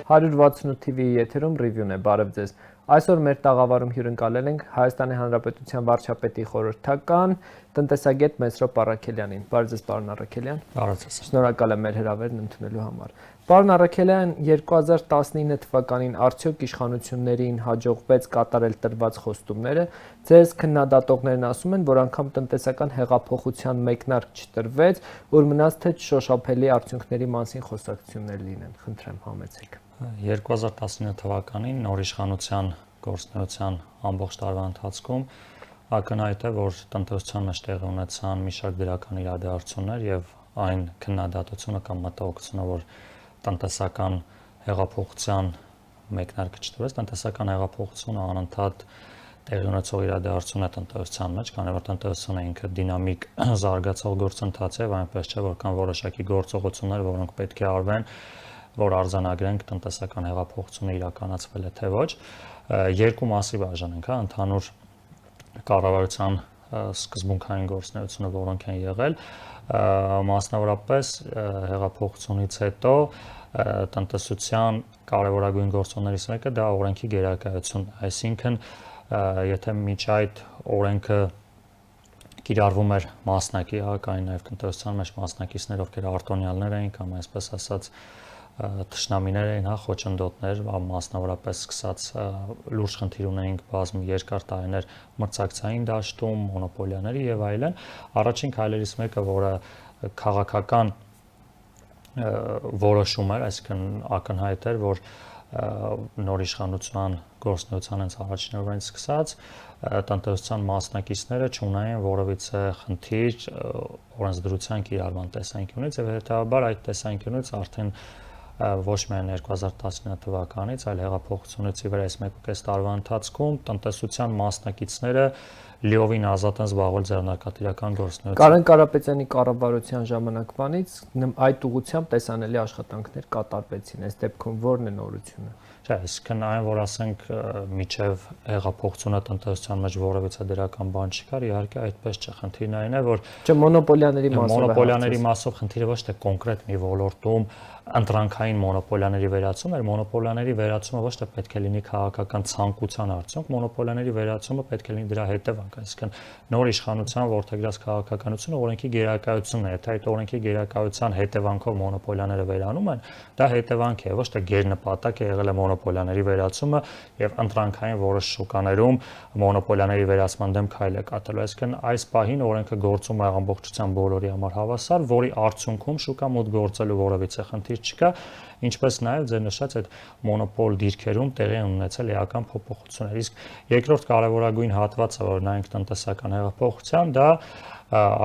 168 TV-ի եթերում ռիվյուն է, բարև ձեզ։ Այսօր մեր տաղավարում հյուրընկալել ենք Հայաստանի Հանրապետության վարչապետի խորհրդական տնտեսագետ Մեսրոպ Առաքելյանին։ Բարև ձեզ, պարոն Առաքելյան։ Բարև ձեզ։ Շնորհակալ եմ մեր հրավերն ընդունելու համար։ Պարոն Առաքելյան, 2019 թվականին արդյոք իշխանություններին հաջողվեց կատարել տրված խոստումները։ Ձեզ քննադատողներն ասում են, որ անգամ տնտեսական հեղափոխության մեկնարկ չտրվեց, որ մնաց թե շոշափելի արդյունքների մասին խոսակցություններ լինեն։ Խնդրեմ, համեցեք։ 2019 թվականին նոր իշխանության գործունեության ամբողջ տարվա ընթացքում ակնհայտ է, որ տնտեսության մեջ տեղի ունեցան մի շարք դրական իրադարձություններ եւ այն քննադատությունը կամ մտահոգությունը, որ տնտեսական հեղափոխության մեկնարկը չտրվեց, տնտեսական հեղափոխությունը անընդհատ տեղի ունեցող իրադարձություն է տնտեսության մեջ, քանի որ տնտեսությունը ինքը դինամիկ զարգացող գործընթաց է, այնպես չէ, որ կան որոշակի գործողություններ, որոնք պետք է արվեն, որ արձանագրենք տնտեսական հեղափոխությունը իրականացվել է թե ոչ։ Երկու մասի բաժանենք, ընդհանուր կառավարության սկզբունքային գործունեությունը, որոնք են եղել, մասնավորապես հեղափոխությունից հետո տնտեսության կարևորագույն գործոններից մեկը դա օրենքի գերակայությունն է, այսինքն եթե միջ այդ օրենքը կիրառվում էր մասնակի, կային նաև տնտեսության մեջ մասնակիցներ, ովքեր արտոնյալներ էին կամ այսպես ասած թշնամիներ էին, խոչընդոտներ, մասնավորապես սկսած լուրջ խնդիր ունեինք բազմ երկար տարիներ մրցակցային դաշտում, մոնոպոլիաների եւ այլն։ Առաջին քայլերից մեկը, որը քաղաքական որոշում էր, այսինքն ակնհայտ էր, որ նոր իշխանության գործունեության հենց առաջին օրերից սկսած տնտեսության մասնակիցները չունեն որևիցե խնդիր օրենսդրության կիրառման տեսանկյունից եւ հետեւաբար այդ տեսանկյունից արդեն ոչ միայն 2019 թվականից, այլ հեղափոխությունից ի վեր այս 1.5 տարվա ընթացքում տնտեսության մասնակիցները լիովին ազատ են զբաղվել ձեռնարկատիրական գործունեությամբ։ Կարեն Կարապետյանի կառավարության ժամանակվանից այդ ուղղությամբ տեսանելի աշխատանքներ կատարվեցին։ Այս դեպքում ո՞րն է նորությունը։ Չէ, այսինքն այն, որ ասենք միջև հեղափոխությունը տնտեսության մեջ որևիցե դրական բան չկար, իհարկե այդպես չէ, խնդիրն այն է, որ մոնոպոլիաների մասով խնդիրը ոչ թե կոնկրետ մի ոլորտում ընտրանքային մոնոպոլիաների վերացումն էր, մոնոպոլիաների վերացումը ոչ թե պետք է լինի քաղաքական ցանկության արդյունք, մոնոպոլիաների վերացումը պետք է լինի դրա հետևանք, այսինքն նոր իշխանության որդեգրած քաղաքականությունը օրենքի գերակայությունն է, եթե այդ օրենքի գերակայության հետևանքով մոնոպոլիաները վերանում են, դա հետևանք է, ոչ թե գերնպատակ է եղել է մոնոպոլիաների վերացումը եւ ընտրանքային որոշ շուկաներում մոնոպոլիաների վերացման դեմ քայլ է կատարելու, այսինքն այս պահին օրենքը գործում է ամբողջությամբ բոլորի համար հավասար, որի արդյունքում շուկա մոտ գործելու որևիցե խնդիր չկա, ինչպես նաև ձեր նշած այդ մոնոպոլ դիրքերում տեղի են ունեցել էական փոփոխություններ։ Իսկ երկրորդ կարևորագույն հատվածը, որ նայենք տնտեսական հեղափոխության, դա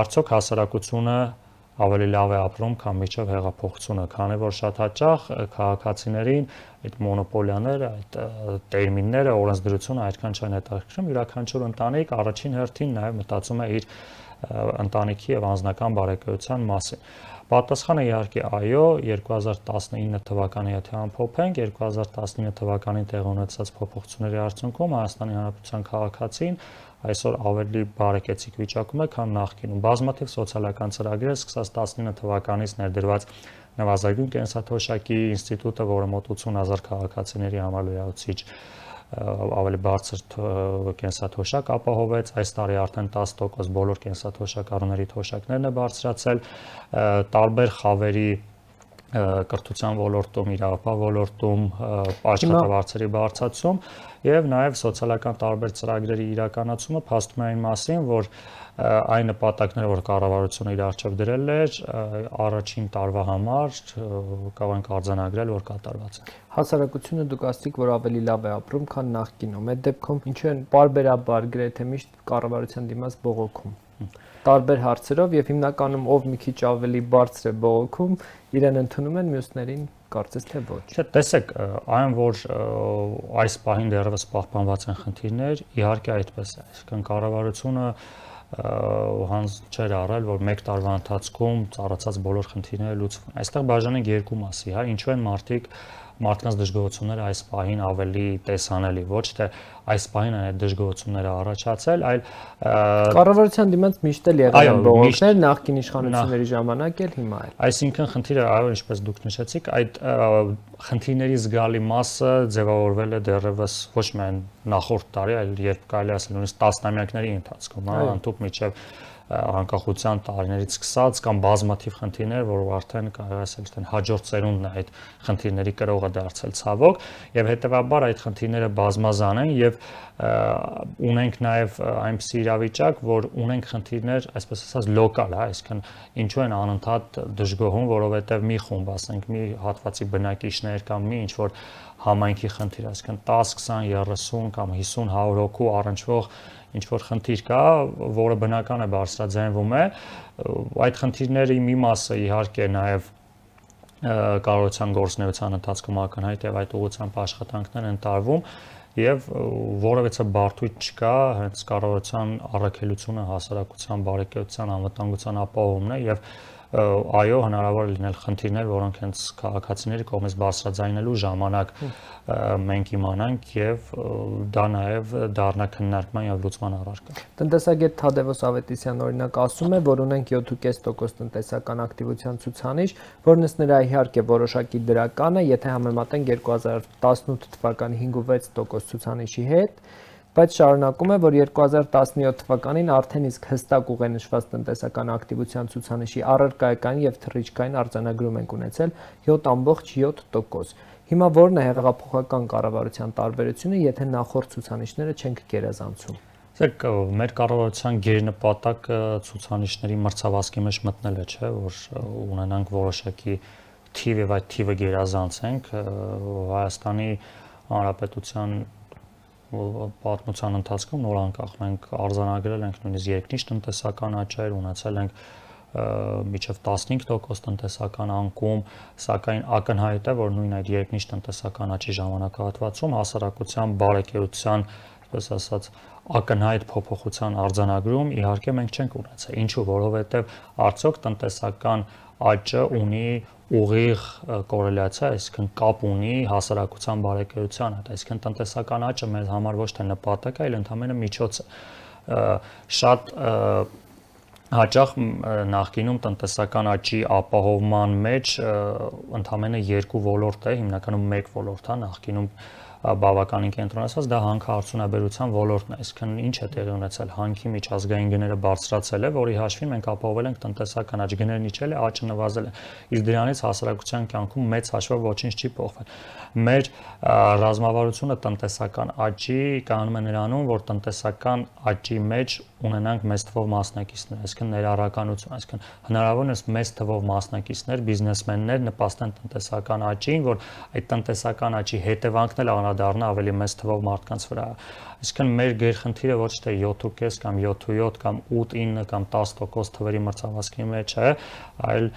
արդյոք հասարակությունը ավելի լավ է ապրում, քան միջև հեղափոխությունը, քանի որ շատ հաճախ քաղաքացիներին այդ մոնոպոլիաները, այդ տերմինները, օրենսդրությունը այդքան չեն հետաքրքրում, յուրաքանչյուր ընտանիք առաջին հերթին նաև մտածում է իր ընտանիքի եւ անձնական բարեկեցության մասին։ Պատասխանը իհարկե այո, 2019 թվականի եթե ամփոփենք, 2019 թվականին տեղի ունեցած փոփոխությունների արդյունքում Հայաստանի Հանրապետության քաղաքացին այսօր ավելի բարեկեցիկ վիճակում է, քան նախկինում։ Բազմաթիվ սոցիալական ծրագրեր սկսած 19 թվականից ներդրված նվազագույն կենսաթոշակի ինստիտուտը, որը մոտ 80,000 քաղաքացիների համար լրացուցիչ ավելի բարձր կենսաթոշակ ապահովեց, այս տարի արդեն 10% բոլոր կենսաթոշակառուների թոշակներն է բարձրացել, տարբեր խավերի կրթության ոլորտում, իրավապահ ոլորտում աշխատավարձերի բարձրացում եւ նաեւ սոցիալական տարբեր ծրագրերի իրականացումը փաստում է այն մասին, որ այն նպատակները, որ կառավարությունը իր առջև դրել էր, առաջին տարվա համար կարող ենք արձանագրել, որ կատարված է։ Հասարակությունը դուք ասացիք, որ ավելի լավ է ապրում, քան նախկինում։ Այդ դեպքում ինչու են պարբերաբար գրեթե միշտ կառավարության դիմաց բողոքում։ Տարբեր հարցերով եւ հիմնականում ով մի քիչ ավելի բարձր է բողոքում, իրեն ընդունում են, մյուսներին կարծես թե ոչ։ Չէ, տեսեք, այն որ այս պահին դեռևս պահպանված են խնդիրներ, իհարկե այդպես է։ Այսինքն կառավարությունը հանձ չէր առել, որ 1 տարվա ընթացքում ծառացած բոլոր խնդիրները լուծվեն։ Այստեղ բաժանենք երկու մասի, ինչու են մարդիկ մարդկանց դժգոհությունները այս պահին ավելի տեսանելի, ոչ թե այս պահին այն դժգոհությունները առաջացել, այլ կառավարության դիմաց միշտ էլ եղել են բողոքներ, նախկին իշխանությունների ժամանակ էլ, հիմա էլ։ Այսինքն խնդիրը, այո, ինչպես դուք նշեցիք, այդ խնդիրների զգալի մասը ձևավորվել է դեռևս ոչ միայն նախորդ տարի, այլ երբ կարելի ասել նույնիսկ տասնամյակների ընթացքում, ընդհանուր միջև անկախության տարիներից սկսած կամ բազմաթիվ խնդիրներ, որ արդեն կարող ասել թե հաջորդ ծերունդն է այդ խնդիրների կրողը դարձել ցավոք, եւ հետեւաբար այդ խնդիրները բազմազան են եւ ունենք նաեւ այնպիսի իրավիճակ, որ ունենք խնդիրներ, այսպես ասած, լոկալ, այսինքն ինչու են անընդհատ դժգոհում, որովհետեւ մի խումբ, ասենք, մի հատվածի բնակիչներ կամ մի ինչ որ համայնքի խնդիր, այսինքն 10, 20, 30 կամ 50, 100 հոգու առնչվող ինչ որ խնդիր կա, որը բնական է բարձրաձայնվում է, այդ խնդիրների մի մասը իհարկե նաև կառավարության գործունեության ընթացքում ակնհայտ եւ այդ ուղղությամբ աշխատանքներ են տարվում եւ որևէ բարդույթ չկա հենց կառավարության առաքելությունը հասարակության բարեկեցության անվտանգության ապահովումն է եւ այո հնարավոր է լինել խնդիրներ, որոնք հենց քաղաքացիների կողմից բարձրաձայնելու ժամանակ մենք իմանանք եւ դա նաեւ դառնա քննարկման եւ լուծման առարկա։ Տնտեսագետ Թադևոս Ավետիսյանն օրինակ ասում է, որ ունենք 7.5% տնտեսական ակտիվության ցուցանիշ, որն ըստ նրա իհարկե որոշակի դրական է, եթե համեմատենք 2018 թվականի 5.6% ցուցանիշի հետ, բայց շարունակում է, որ 2017 թվականին արդեն իսկ հստակ ուղենշված տնտեսական ակտիվության ցուցանիշի առարկայական եւ թռիչքային արձանագրում ենք ունեցել 7.7%։ Հիմա ո՞րն է հեղափոխական կառավարության տարբերությունը, եթե նախորդ ցուցանիշները չենք գերազանցում։ Իսկ մեր կառավարության գերնպատակը ցուցանիշների մրցավազքի մեջ մտնելը չէ, որ ունենանք որոշակի թիվ եւ այդ թիվը գերազանցենք Հայաստանի Հանրապետության պատմության ընթացքում նոր անկախ մենք արձանագրել ենք նույնիսկ երկնիշ տնտեսական աճեր, ունեցել ենք միջև 15% տնտեսական անկում, սակայն ակնհայտ է, որ նույն այդ երկնիշ տնտեսական աճի ժամանակահատվածում հասարակության բարեկեցության, այսպես ասած, ակնհայտ փոփոխության արձանագրում իհարկե մենք չենք ունեցել։ Ինչու՞, որովհետև արդյոք տնտեսական աճը ունի ուղիղ կորելացիա, այսինքն կապ ունի հասարակության բարեկեցության հետ, այսինքն տնտեսական աճը մեզ համար ոչ թե նպատակ է, այլ ընդհանրապես միջոց է։ Շատ հաճախ նախկինում տնտեսական աճի ապահովման մեջ ընդհանրապես երկու ոլորտ է, հիմնականում մեկ ոլորտ է, նախկինում բավականին կենտրոնացած, դա հանքարդյունաբերության ոլորտն է, այսինքն ինչ է տեղի ունեցել, հանքի միջազգային գները բարձրացել է, որի հաշվին մենք ապահովել ենք տնտեսական աճ, գներն իջել է, աճը նվազել է, իսկ դրանից հասարակության կյանքում մեծ հաշվով ոչինչ չի փոխվել։ Մեր ռազմավարությունը տնտեսական աճի կանոնում է նրանում, որ տնտեսական աճի մեջ ունենանք մեծ թվով մասնակիցներ, այսինքն ներառականություն, այսինքն հնարավորինս մեծ թվով մասնակիցներ, բիզնեսմեններ նպաստեն տնտեսական աճին, որ այդ տնտեսական աճի հետևանքն էլ անդառնա ավելի մեծ թվով մարդկանց վրա։ Այսինքն մեր գերխնդիրը ոչ թե 7.5 կամ 7.7 կամ 8-9 կամ 10% թվերի մրցավազքի մեջ է, այլ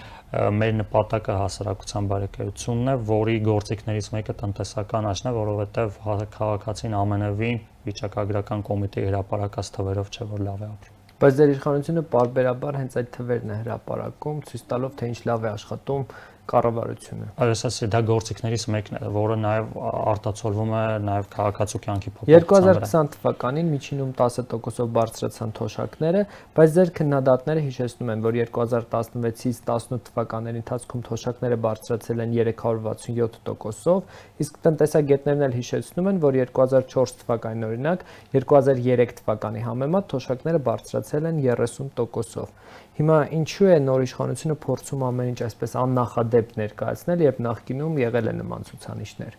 մեր նպատակը հասարակության բարեկեցությունն է, որի գործիքներից մեկը տնտեսական աճն է, որովհետև քաղաքացին ամենևին վիճակագրական կոմիտեի հրապարակած թվերով չէ, որ լավ է ապրում։ Բայց ձեր իշխանությունը պարբերաբար հենց այդ թվերն է հրապարակում, ցույց տալով, թե ինչ լավ է աշխատում կառավարությունը։ Այսինքն դա գործիքներից մեկն է, որը նաև արտացոլվում է նաև քաղաքացու կյանքի փոփոխության վրա։ 2020 թվականին միջինում 10%-ով բարձրացան թոշակները, բայց ձեր քննադատները հիշեցնում են, որ 2016-ից 18 թվականների ընթացքում թոշակները բարձրացել են 367%-ով, իսկ տնտեսագետներն էլ հիշեցնում են, որ 2004 թվականին օրինակ 2003 թվականի համեմատ թոշակները բարձրացել են 30%-ով։ Հիմա ինչու է նոր իշխանությունը փորձում ամեն ինչ այսպես աննախադեպ ներկայացնել, երբ նախկինում եղել է նման ցուցանիշներ։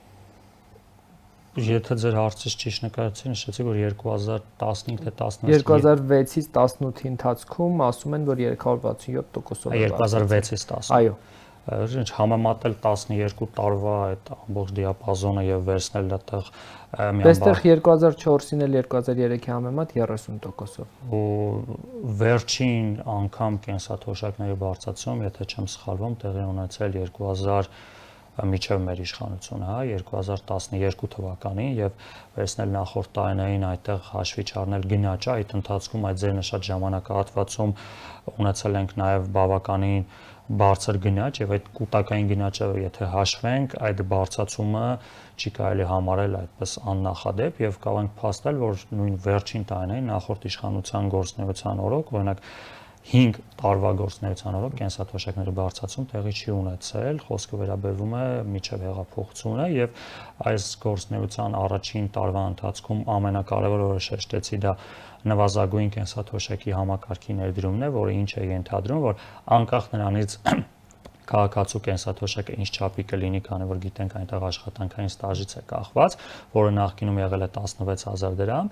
Եթե ձեր հարցից ճիշտ նկարեցի, նշեցի, որ 2015 թե 16 2006-ից 18-ի ընթացքում ասում են, որ 367%-ով է։ 2006-ից 10։ Այո։ Ինչ համեմատել 12 տարվա այդ ամբողջ դիապազոնը եւ վերցնել այդտեղ Այստեղ 2004-ին էլ 2003-ի համեմատ 30%-ով։ Ու վերջին անգամ կենսաթոշակների բարձրացում, եթե չեմ սխալվում, տեղի ունեցել 2000 միջև մեր իշխանությունը, 2012 թվականին եւ վերցնել նախորդ տարիներին այդտեղ հաշվի չառնել գնաճը, այդ ընթացքում այդ ձեր նշած ժամանակահատվածում ունեցել ենք նաեւ բավականին բարձր գնաճ եւ այդ կൂട്ടակային գնաճը եթե հաշվենք, այդ բարձրացումը չի կարելի համարել այդպես աննախադեպ եւ կարող ենք փաստել, որ նույն վերջին տարիներին նախորդ իշխանության գործնեության օրոք, օրինակ 5 տարվա գործնեության օրոք կենսաթոշակների բարձրացում տեղի չի ունեցել, խոսքը վերաբերվում է միջև հեղափոխությունը եւ այս գործնեության առաջին տարվա ընթացքում ամենակարևորը, որը շեշտեցի, դա նվազագույն կենսաթոշակի համակարգի ներդրումն է, որը ինչ է ենթադրում, որ անկախ նրանից քաղաքացու կենսաթոշակը ինչ չափի կլինի, քանի որ գիտենք այնտեղ աշխատանքային ստաժից է կախված, որը նախկինում եղել է 16000 դրամ,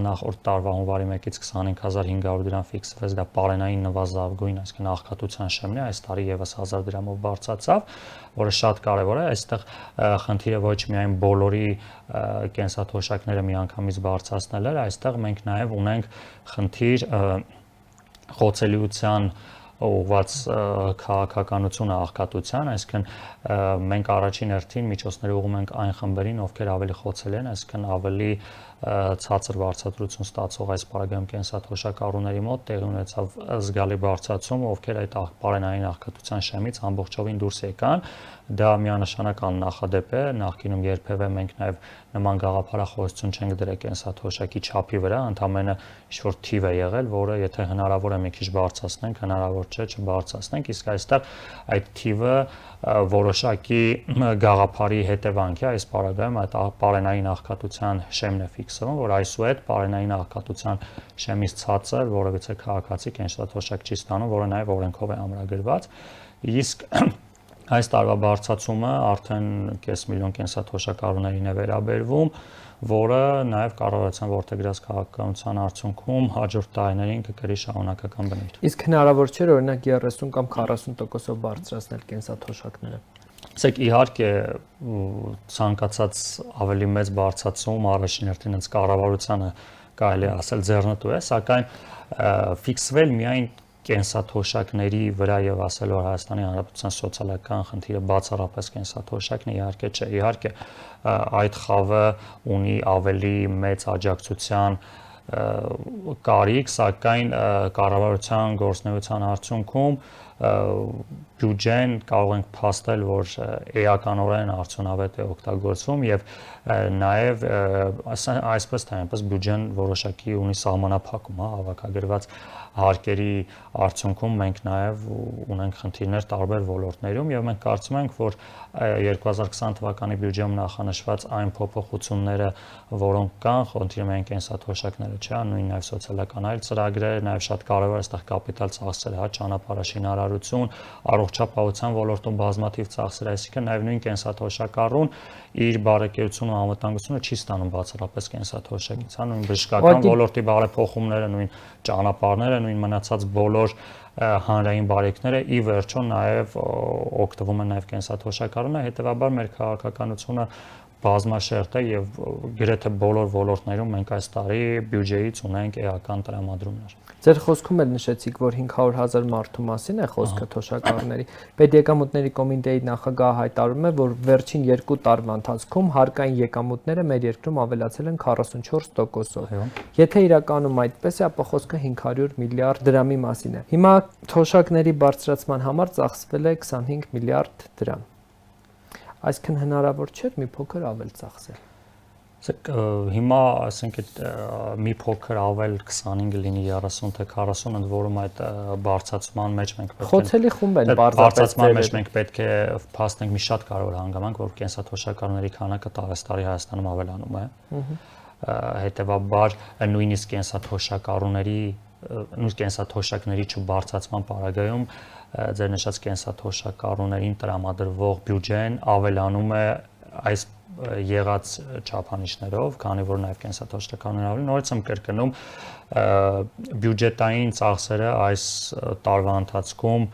նախորդ տարվա հունվարի 1-ից 25500 դրամ ֆիքսվեց, դա պարենային նվազագույն, այսինքն աղքատության շեմն է, այս տարի եւս 1000 դրամով բարձրացավ, որը շատ կարեւոր է, այստեղ խնդիրը ոչ միայն բոլորի կենսաթոշակները միանգամից բարձրացնել է, այստեղ մենք նաեւ ունենք խնդիր խոցելիության ուղղված քաղաքականությունը աղքատության, այսինքն մենք առաջին հերթին միջոցներ ուղղում ենք այն խմբերին, ովքեր ավելի խոցելի են, այսինքն ավելի ցածր վարձատրություն ստացող այս պարագայում կենսաթոշակառուների մոտ տեղի ունեցավ զգալի բարձրացում, ովքեր այդ պարենային աղքատության շեմից ամբողջովին դուրս եկան, դա միանշանակ աննախադեպ է, նախկինում երբևէ մենք նաև նման գաղափարախոսություն չենք դրել կենսաթոշակի չափի վրա, ընդամենը ինչ-որ թիվ է եղել, որը եթե հնարավոր է մի քիչ բարձրացնենք, հնարավոր չէ չբարձրացնենք, իսկ այստեղ այդ թիվը որոշակի գաղափարի հետևանք է, այս պարագայում այդ պարենային աղքատության շեմն է ֆիքսվում, որ այսուհետ պարենային աղքատության շեմից ցածր որևիցե քաղաքացի կենսաթոշակ չի ստանում, որը նաև օրենքով է ամրագրված, իսկ այս տարվա բարձրացումը արդեն կես միլիոն կենսաթոշակառուներին է վերաբերվում, որը նաև կառավարության որդեգրած քաղաքականության արդյունքում հաջորդ տարիներին կկրի շարունակական բնույթ։ Իսկ հնարավոր չէ օրինակ 30 կամ 40%-ով բարձրացնել կենսաթոշակները։ Իսկ իհարկե ցանկացած ավելի մեծ բարձրացում առաջին հերթին հենց կառավարությանը կարելի է ասել ձեռնտու է, սակայն ֆիքսվել միայն կենսաթոշակների վրա եւ ասել որ Հայաստանի Հանրապետության սոցիալական խնդիրը բացառապես կենսաթոշակն է, իհարկե չէ, իհարկե այդ խավը ունի ավելի մեծ աջակցության կարիք, սակայն կառավարության գործնեության արդյունքում բյուջեն կարող ենք փաստել, որ էականորեն արդյունավետ է օգտագործվում եւ նաեւ այսպես թե այնպես բյուջեն որոշակի ունի սահմանափակում, հավաքագրված հարկերի արդյունքում մենք նաև ունենք խնդիրներ տարբեր ոլորտներում եւ մենք կարծում ենք, որ 2020 թվականի բյուջեում նախանշված այն փոփոխությունները, որոնք կան, խնդիրը միայն կենսաթոշակները չէ, նույն նաև սոցիալական այլ ծրագրեր, նաև շատ կարևոր է այստեղ կապիտալ ծախսերը, հա, ճանապարհաշինարարություն, առողջապահության ոլորտում բազմաթիվ ծախսեր, այսինքն նաև նույն կենսաթոշակառուն իր բարեկեցությունը ու անվտանգությունը չի ստանում բացառապես կենսաթոշակից, հա, նույն բժշկական ոլորտի բարեփոխումները, նույն ճանապարհները, նույն մնացած բոլոր հանրային բարեկները ի վերջո նաև օգտվում են նաև կենսաթոշակառունը, հետեւաբար մեր քաղաքականությունը բազմաշերտ է եւ գրեթե բոլոր ոլորտներում մենք այս տարի բյուջեից ունենք էական տրամադրումներ։ Ձեր խոսքում էլ նշեցիք, որ 500,000 մարդու մասին է խոսքը թոշակառուների։ Պետեկամուտների կոմիտեի նախագահը հայտարարում է, որ վերջին 2 տարվա ընթացքում հարկային եկամուտները մեր երկրում ավելացել են 44%-ով։ Եթե իրականում այդպես է, ապա խոսքը 500 միլիարդ դրամի մասին է։ Հիմա թոշակների բարձրացման համար ծախսվել է 25 միլիարդ դրամ։ Այսինքն հնարավոր չէ մի փոքր ավել ծախսել։ Հիմա, ասենք, մի փոքր ավել 25 լինի 30 թե 40, ընդ որում այդ բարձրացման մեջ մենք պետք է խոցելի խումբ են բարձրացման մեջ մենք պետք է փաստենք մի շատ կարևոր հանգամանք, որ կենսաթոշակառուների քանակը տարեստարի Հայաստանում ավելանում է։ Հետևաբար նույնիսկ կենսաթոշակների չբարձրացման պարագայում ձեր նշած կենսաթոշակառուներին տրամադրվող բյուջեն ավելանում է այս եղած չափանիշներով, քանի որ նաև կենսաթոշակառուներն ավելի նորից եմ կրկնում բյուջետային ծախսերը այս տարվա ընթացքում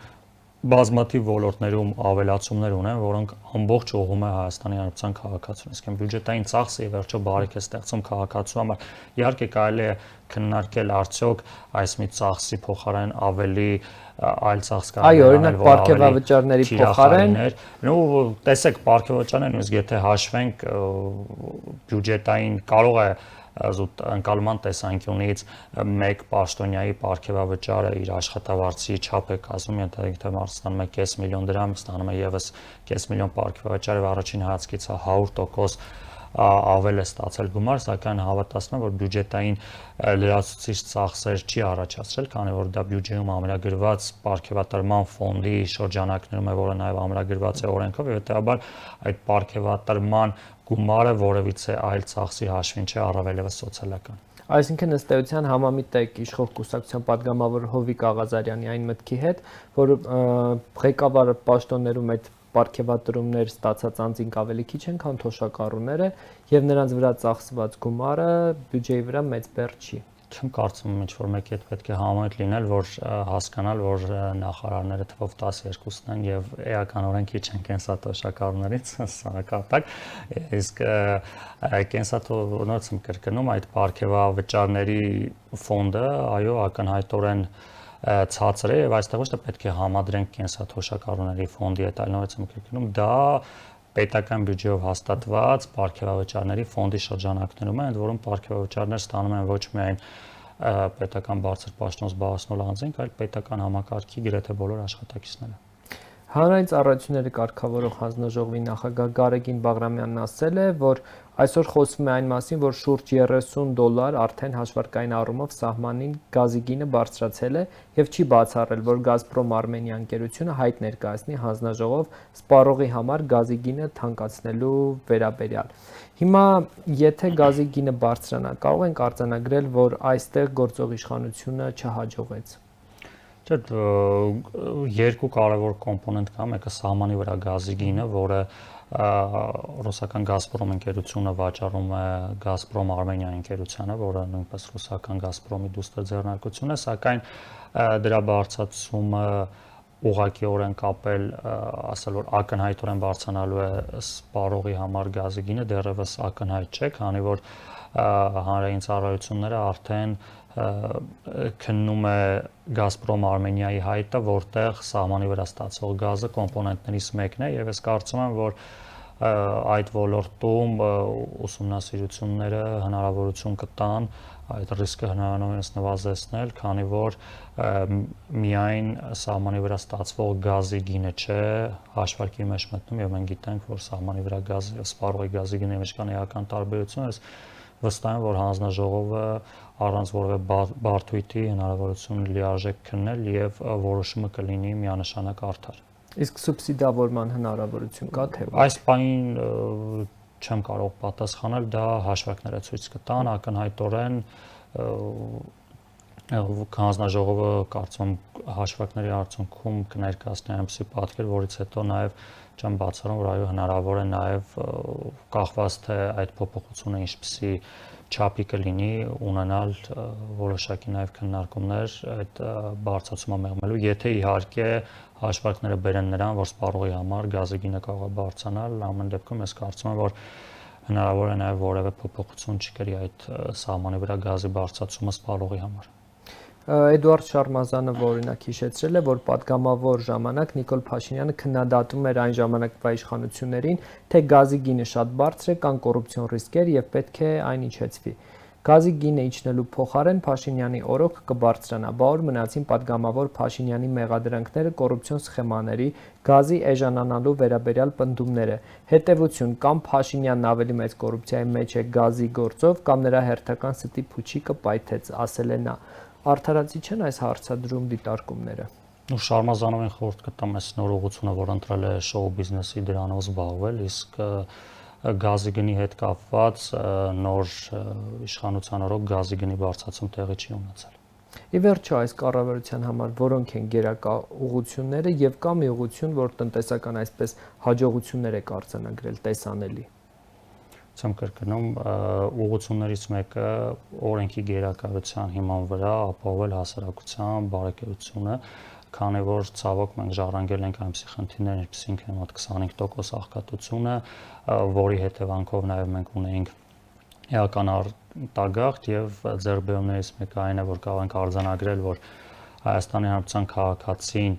բազմաթիվ ոլորտներում ավելացումներ ունեն, որոնք ամբողջ ուղղում է Հայաստանի Հանրապետության քաղաքացուն, իսկ բյուջետային ծախսը ի վերջո բարիք է ստեղծում քաղաքացու համար։ Իհարկե կարելի է քննարկել արդյոք այս մի ծախսի փոխարեն ավելի այլ ծախս կարելի է օրինակ պարգևավճարների փոխարեն, ու տեսեք պարգևավճարները, նույնիսկ եթե հաշվենք բյուջետային կարող է զուտ ընկալման տեսանկյունից մեկ պաշտոնյայի պարգևավճարը իր աշխատավարձի չափ է կազմում, ենթադրենք թե մարդը ստանում է 5 միլիոն դրամ, ստանում է եւս 5 միլիոն պարգևավճար եւ առաջին հայացքից 100% ավել է ստացել գումար, սակայն հավատացնում եմ, որ բյուջետային լրացուցիչ ծախսեր չի առաջացրել, քանի որ դա բյուջեում ամրագրված պարգևատրման ֆոնդի շրջանակներում է, որը նաև ամրագրված է օրենքով, եւ հետեւաբար այդ պարգևատրման գումարը որևիցե այլ ծախսի հաշվին չէ, առավելևս սոցիալական։ Այսինքն ըստ էության համամիտ է իշխող կուսակցության падգամավոր Հովիկ Աղազարյանի այն մտքի հետ, որ ղեկավարը պաշտոններում այդ պարգևատրումներ ստացած անձինք ավելի քիչ են, քան թոշակառուները, եւ նրանց վրա ծախսված գումարը բյուջեի վրա մեծ բեռ չի։ Չեմ կարծում ինչ-որ մեկի հետ պետք է համեմատ լինել, որ հասկանալ, որ նախարարները թվով 12-ն են եւ էականորեն քիչ են կենսաթոշակառուներից, սա կատակ, իսկ կենսաթոնոց եմ կրկնում այդ պարգևավճարների ֆոնդը, այո, ակնհայտորեն ցածր է եւ այստեղ ոչ թե պետք է համադրենք կենսաթոշակառուների ֆոնդի հետ, այլ նորից եմ կրկնում, դա պետական բյուջեով հաստատված պարգևավճարների ֆոնդի շրջանակներում է, ընդ որում պարգևավճարներ ստանում են ոչ միայն պետական բարձր պաշտոն զբաղեցնող անձինք, այլ պետական համակարգի գրեթե բոլոր աշխատակիցները։ Հանրային ծառայությունների կարգավորող հանձնաժողովի նախագահ Գարեգին Բաղրամյանն ասել է, որ այսօր խոսվում է այն մասին, որ շուրջ $30 արդեն հաշվարկային առումով սահմանին գազի գինը բարձրացել է եւ չի բացառել, որ Գազպրոմ Արմենիա ընկերությունը հայտ ներկայացնի հանձնաժողով սպառողի համար գազի գինը թանկացնելու վերաբերյալ։ Հիմա եթե գազի գինը բարձրանա, կարող ենք արձանագրել, որ այստեղ գործող իշխանությունը չհաջողեց։ Երկու կարևոր կոմպոնենտ կա, մեկը սահմանի վրա գազի գինը, որը ռուսական Գազպրոմ ընկերությունը վաճառում է Գազպրոմ Արմենիա ընկերությանը, որը նույնպես ռուսական Գազպրոմի դուստր ձեռնարկություն է, սակայն դրա բարձրացումը ուղղակիորեն կապել, ասել որ ակնհայտորեն բարձրանալու է սպառողի համար գազի գինը, դեռևս ակնհայտ չէ, քանի որ հանրային ծառայությունները արդեն քննում է Գազպրոմ Արմենիայի հայտը, որտեղ սահմանի վրա ստացող գազը կոմպոնենտներից մեկն է, եւ ես կարծում եմ, որ այդ ոլորտում ուսումնասիրությունները հնարավորություն կտան այդ ռիսկը հնարավորինս նվազեցնել, քանի որ միայն սահմանի վրա ստացվող գազի գինը չէ հաշվարկի մեջ մտնում, եւ մենք գիտենք, որ սահմանի վրա գազի եւ սպառողի գազի գինի մեջ կան էական տարբերություններ, վստահ եմ, որ հանձնաժողովը առանց որևէ բարդույթի հնարավորություն լիարժեք քննել եւ որոշումը կլինի միանշանակ արդար։ Իսկ սուբսիդավորման հնարավորություն կա թե ոչ։ Այս բանին չեմ կարող պատասխանել, դա հաշվարկները ցույց կտան, ակնհայտորեն հանձնաժողովը կարծում եմ հաշվարկների արդյունքում կներկայացնի այնպիսի պատկեր, որից հետո նաեւ չեմ բացառում, որ այո հնարավոր է նաեւ կախված թե այդ փոփոխությունը ինչպիսի չափի կլինի ունենալ որոշակի նաեւ քննարկումներ այդ բարձրացումը մեղմելու, եթե իհարկե հաշվարկները բերեն նրան, որ սպառողի համար գազի գինը կարող է բարձրանալ, ամեն դեպքում ես կարծում եմ, որ հնարավոր է նաեւ որևէ փոփոխություն չկրի այդ սահմանի վրա գազի բարձրացումը սպառողի համար։ Էդուարդ Շարմազանը օրինակ հիշեցրել է, որ падգամավոր ժամանակ Նիկոլ Փաշինյանը քննադատում էր այն ժամանակվա իշխանություններին, թե գազի գինը շատ բարձր է, կան կոռուպցիոն ռիսկեր եւ պետք է այն իջեցվի։ Գազի գինը իջնելու փոխարեն Փաշինյանի օրոք կբարձրանա, բաոր մնացին падգամավոր Փաշինյանի մեղադրանքները կոռուպցիոն սխեմաների, գազի էժանանալու վերաբերյալ պնդումները։ Հետևություն, կամ Փաշինյանն ավելի մեծ կոռուպցիայի մեջ է գազի գործով, կամ նրա հերթական ստի փուչիկը պայթեց, ասել է նա։ Արդարացի չեն այս հարցադրում դիտարկումները։ Շարմազանովին խորհուրդ կտամ այս նոր ուղղությունը, որ ընտրել է շոու բիզնեսի դրանով զբաղվել, իսկ գազի գնի հետ կապված նոր իշխանության օրոք գազի գնի բարձրացում տեղի չի ունեցել։ Ի վերջո այս կառավարության համար որոնք են գերակա ուղղությունները եւ կա մի ուղղություն, որ տնտեսական այսպես հաջողություններ է արձանագրել տեսանելի։ Եմ կրկնում ուղղություններից մեկը օրենքի գերակայության հիման վրա ապահովել հասարակության բարեկեցությունը, քանի որ ցավոք մենք ժառանգել ենք այնպիսի խնդիրներ, ինչպիսին է մոտ 25% աղքատությունը, որի հետևանքով նաև մենք ունեինք էական արտագաղթ եւ ձեռքբերումներից մեկը այն է, որ կարող ենք արձանագրել, որ Հայաստանի Հանրապետության քաղաքացին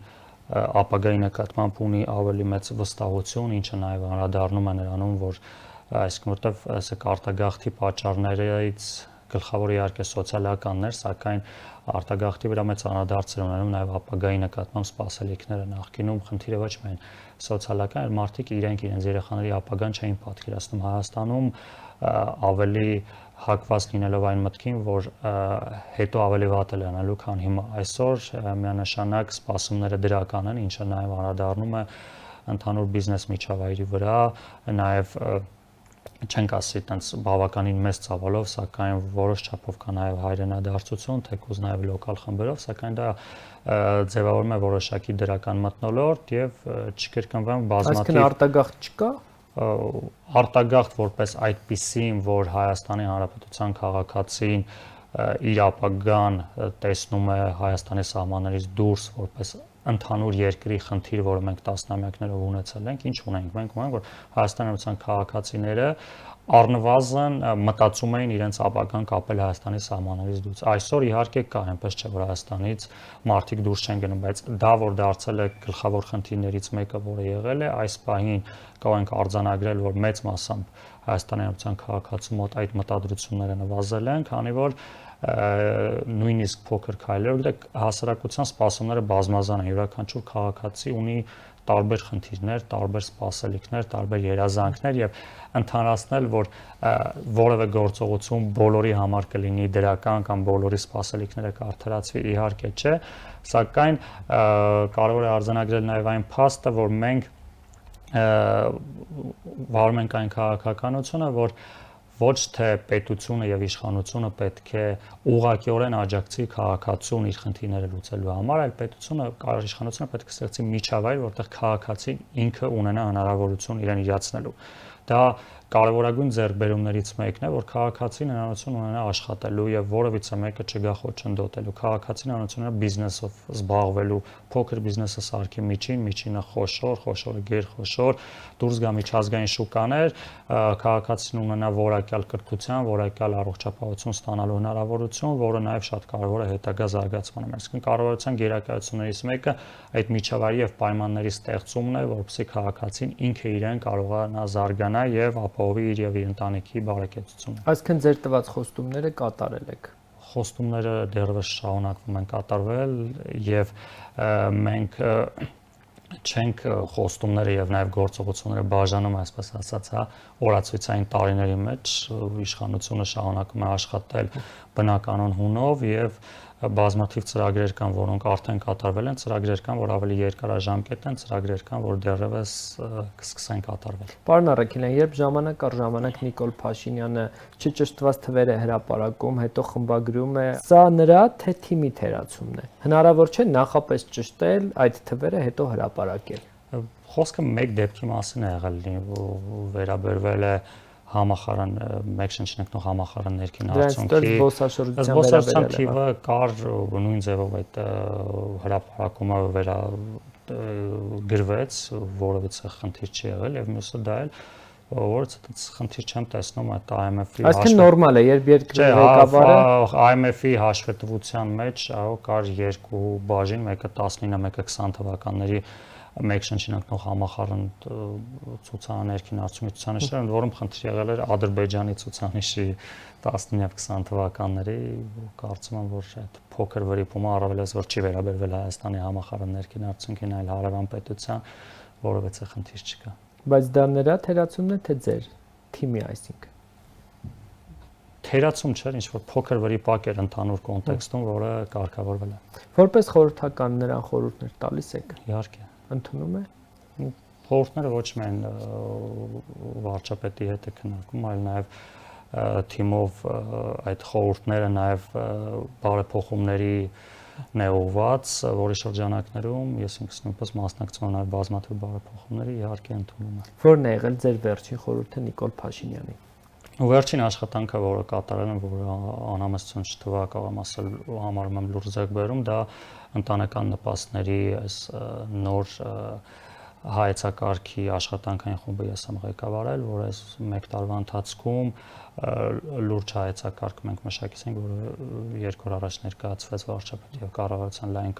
ապագայի նկատմամբ ունի ավելի մեծ վստահություն, ինչը նաև անդրադառնում է նրանում, որ այսինքն որտեվ ասեք արտագաղթի պատճառներից գլխավորը իհարկե սոցիալականներ, սակայն արտագաղթի վրա մեծ անդրադարձ ունենում նաև ապագայի նկատմամբ սպասելիքները նախկինում խնդիրը ոչ միայն սոցիալական, այլ մարդիկ իրենք իրենց երեխաների ապագան չէին պատկերացնում Հայաստանում ավելի հակված լինելով այն մտքին, որ հետո ավելի վատ է լինելու, քան հիմա։ Այսօր միանշանակ սպասումները դրական են, ինչը նաև անդրադառնում է ընդհանուր բիզնես միջավայրի վրա, նաև չենք ասի տենց բավականին մեծ ծավալով, սակայն որոշ չափով կա նաև հայրենադարձություն, թեկուզ նաև լոկալ խմբերով, սակայն դա ձևավորում է որոշակի դրական մթնոլորտ եւ չկրկնվեմ բազմաթիվ։ Այսինքն արտագաղթ չկա։ Արտագաղթ որպես այդպիսին, որ Հայաստանի Հանրապետության քաղաքացին իր ապագան տեսնում է Հայաստանի սահմաններից դուրս որպես ընդհանուր երկրի խնդիր, որը մենք տասնամյակներով ունեցել ենք, ինչ ունենք, մենք ունենք, որ Հայաստանի Հանրապետության քաղաքացիները առնվազն մտածում էին իրենց ապագան կապել Հայաստանի սահմաններից դուրս։ Այսօր իհարկե կա, այնպես չէ, որ Հայաստանից մարդիկ դուրս չեն գնում, բայց դա որ դարձել է գլխավոր խնդիրներից մեկը, որը եղել է, այս պահին կարող ենք արձանագրել, որ մեծ մասամբ Հայաստանի Հանրապետության քաղաքացու մոտ այդ մտադրությունները նվազել են, քանի որ նույնիսկ փոքր քայլերով դեք հասարակության սպասումները բազմազան են, յուրաքանչյուր քաղաքացի ունի տարբեր խնդիրներ, տարբեր սպասելիքներ, տարբեր երազանքներ եւ ընդհանրացնել, որ որևէ գործողություն բոլորի համար կլինի դրական կամ բոլորի սպասելիքները կարդարացվի, իհարկե չէ, սակայն կարող է արձանագրել նաեւ այն փաստը, որ մենք վարում ենք այն քաղաքականությունը, որ ոչ թե պետությունը եւ իշխանությունը պետք է ուղղակիորեն աջակցի քաղաքացուն իր խնդիրները լուծելու համար, այլ պետությունը կարող իշխանությունը պետք է ստեղծի միջավայր, որտեղ քաղաքացին ինքը ունենա հնարավորություն իրեն իրացնելու։ Դա կարևորագույն ձեռքբերումներից մեկն է, որ քաղաքացին հնարավորություն ունենա աշխատելու եւ որևիցե մեկը չգա խոչընդոտելու։ Քաղաքացին հնարավորություն ունենա բիզնեսով զբաղվելու, փոքր բիզնեսը սարքի միջինը խոշոր, խոշորը գերխոշոր, դուրս գա միջազգային շուկաներ, քաղաքացին ունենա որակյալ կրթության, որակյալ առողջապահություն ստանալու հնարավորություն, որը նաեւ շատ կարեւոր է հետագա զարգացմանը։ Այսինքն կառավարության գերակայություններից մեկը այդ միջավայրի եւ պայմանների ստեղծումն է, որպեսզի քաղաքացին ինքը իրեն կարողանա զարգանա եւ ապահովի իր եւ իր ընտանիքի բարեկեցությունը։ Այսինքն ձեր տված խոստումները կատարել եք։ Խոստումները դեռևս շարունակվում են կատարվել եւ մենք չենք խոստումները եւ նաեւ գործողությունները բաժանում, այսպես ասած, օրացույցային տարիների մեջ իշխանությունը շարունակում է աշխատել բնականon հունով եւ բազմաթիվ ծրագրեր կան, որոնք արդեն կատարվել են, ծրագրեր կան, որ ավելի երկարաժամկետ են, ծրագրեր կան, որ դեռևս կսկսեն կատարվել։ Պարոն Առաքելյան, երբ ժամանակ առ ժամանակ Նիկոլ Փաշինյանը չճշտված թվեր է հրապարակում, հետո խմբագրում է, սա նրա թե թիմի թերացումն է։ Հնարավոր չէ նախապես ճշտել այդ թվերը, հետո հրապարակել։ Խոսքը մեկ դեպքի մասին է եղել, վերաբերվել է համախառն մեկ շնչնկնող համախառն ներքին արդյունքի զբոսաշրջության թիվը կար նույն ձևով այդ հրապարակումը գրվեց, որովհետեւ խնդիր չի եղել եւ մյուսը դա էլ որը խնդիր չեմ տեսնում այդ IMF-ի այսինքն նորմալ է, երբ երկրի ղեկավարը IMF-ի հաշվետվության մեջ կար երկու բաժին, մեկը 19, մեկը 20 թվականների մեկ շնչնկնող համախառն ցուցաներքին արդյունքի ցուցանիշներ, որում խնդիր եղել էր Ադրբեջանի ցուցանիշի 19-20 թվականների, կարծում եմ, որ այդ փոքր վրիպումը առավելևս որ չի վերաբերվել Հայաստանի համախառն ներքին արդյունքին, այլ հարևան պետության, որովհետեւ խնդիր չկա։ Բայց դա նրա թերացումն է, թե ձեր թիմի, այսինքն թերացում չէր, ինչ որ փոքր վրիպակ էր ընդհանուր կոնտեքստում, որը կարգավորվել է։ Որպես խորհրդական նրան խորհուրդներ տալիս եք։ Իհարկե։ Ընդունում է։ Խորհուրդները ոչ միայն վարչապետի հետ է քննարկում, այլ նաև թիմով այդ խորհուրդները նաև բարեփոխումների նեոված, որի շրջանակներում ես ինքս նույնպես մասնակցում եմ նաև բազմաթիվ բարեփոխումների, իհարկե ընդունում եմ։ Որն է եղել ձեր վերջին խորհուրդը Նիկոլ Փաշինյանի։ Վերջին աշխատանքը, որը կատարել եմ, որը անհամեստություն չթվա, կարող եմ ասել, համարում եմ լուրջ ձեռքբերում, դա ընտանեկան նպաստների այս նոր հայեցակարգի աշխատանքային խումբը ես եմ ղեկավարել, որ այս 1 տարվա ընթացքում լուրջ հայեցակարգ մենք մշակեցինք, որը 2 օր առաջ ներկայացվեց վարչապետի եւ կառավարության լայն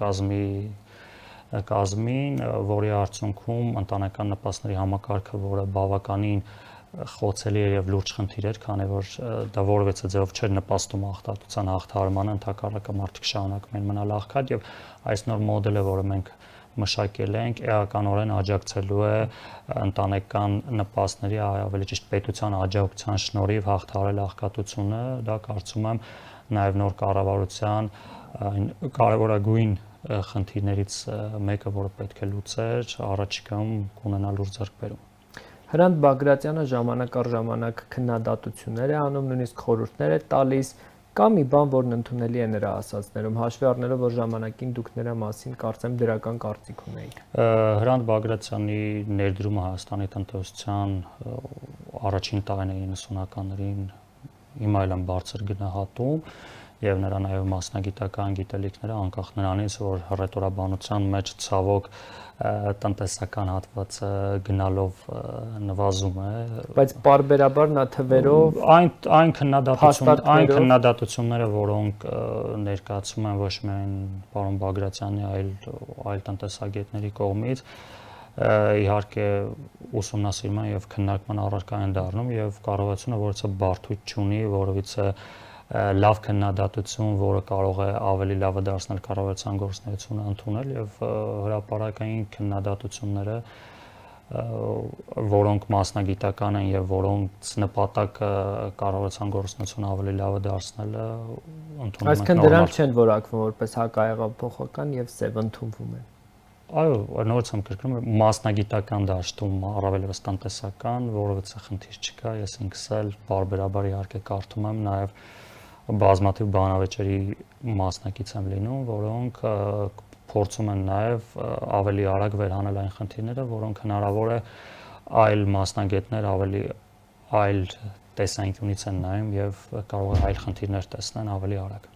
կազմին, որի արդյունքում ընտանեկան նպաստների համակարգը, որը բավականին խոցելի եւ լուրջ խնդիր էր, քանի որ դա որևէ ձևով չէր նպաստում ախտատության հաղթահարմանը, ընդհակառակը մարդիկ շարունակում են մնալ աղքատ եւ այս նոր մոդելը, որը մենք մշակել ենք, էականորեն աջակցելու է ընտանեկան նպաստների, ավելի ճիշտ պետության աջակցության շնորհիվ հաղթահարել աղքատությունը, դա կարծում եմ նաեւ նոր կառավարության այն կարևորագույն խնդիրներից մեկը, որը պետք է լուծեր, առաջիկայում կունենա լուրջ ձեռքբերում։ Հրանտ Բագրատյանը ժամանակ առ ժամանակ քննադատություններ է անում, նույնիսկ խորհուրդներ է տալիս, կա մի բան, որն ընդունելի է նրա ասածներում, հաշվի առնելով, որ ժամանակին դուք նրա մասին կարծեմ դրական կարծիք ունեիք։ Հրանտ Բագրատյանի ներդրումը Հայաստանի տնտեսության առաջին տարիների 90-ականներին հիմա էլ բարձր գնահատում եւ նրա նաեւ մասնագիտական գիտելիքները անկախ նրանից, որ հռետորաբանության մեջ ցավոք տնտեսական հատվածը գնալով նվազում է, բայց պարբերաբար նա թվերով այն քննադատությունները, որոնք ներկայացում են ոչ միայն պարոն Բագրատյանի, այլ տնտեսագետների կողմից, իհարկե ուսումնասիրման եւ քննարկման առարկա են դառնում եւ կառավարությունը որովհետեւ բարդույթ չունի, որովհետեւ լավ քննադատություն, որը կարող է ավելի լավը դարձնել կառավարության գործունեությունը ընդունել եւ հրապարակային քննադատությունները, որոնք մասնագիտական են եւ որոնց նպատակը կառավարության գործունեությունը ավելի լավը դարձնելը ընդունում են։ Այսինքն դրանք չեն որակվում որպես հակահեղափոխական եւ սև ընդունվում են։ Այո, նորից եմ կրկնում, մասնագիտական դաշտում առավելևս տնտեսական, որովհետեւ խնդիր չկա, ես ինքս էլ բարբերաբար իհարկե կարդում եմ նաեւ բազմաթիվ բանավեճերի մասնակից եմ լինում, որոնք փորձում են նաև ավելի արագ վերհանել այն խնդիրները, որոնք հնարավոր է այլ մասնագետներ ավելի այլ տեսանկյունից են նայում եւ կարող է այլ խնդիրներ տեսնեն ավելի արագ։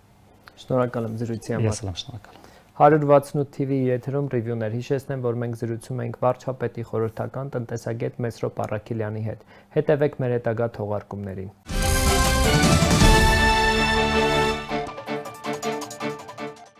Շնորհակալ եմ զրույցի համար։ Ես էլ եմ շնորհակալ։ 168 TV-ի եթերում ռիվյուներ, հիշեցնեմ, որ մենք զրուցում ենք վարչապետի խորհրդական տնտեսագետ Մեսրոպ Առաքելյանի հետ։ Հետևեք մեր հետագա թողարկումներին։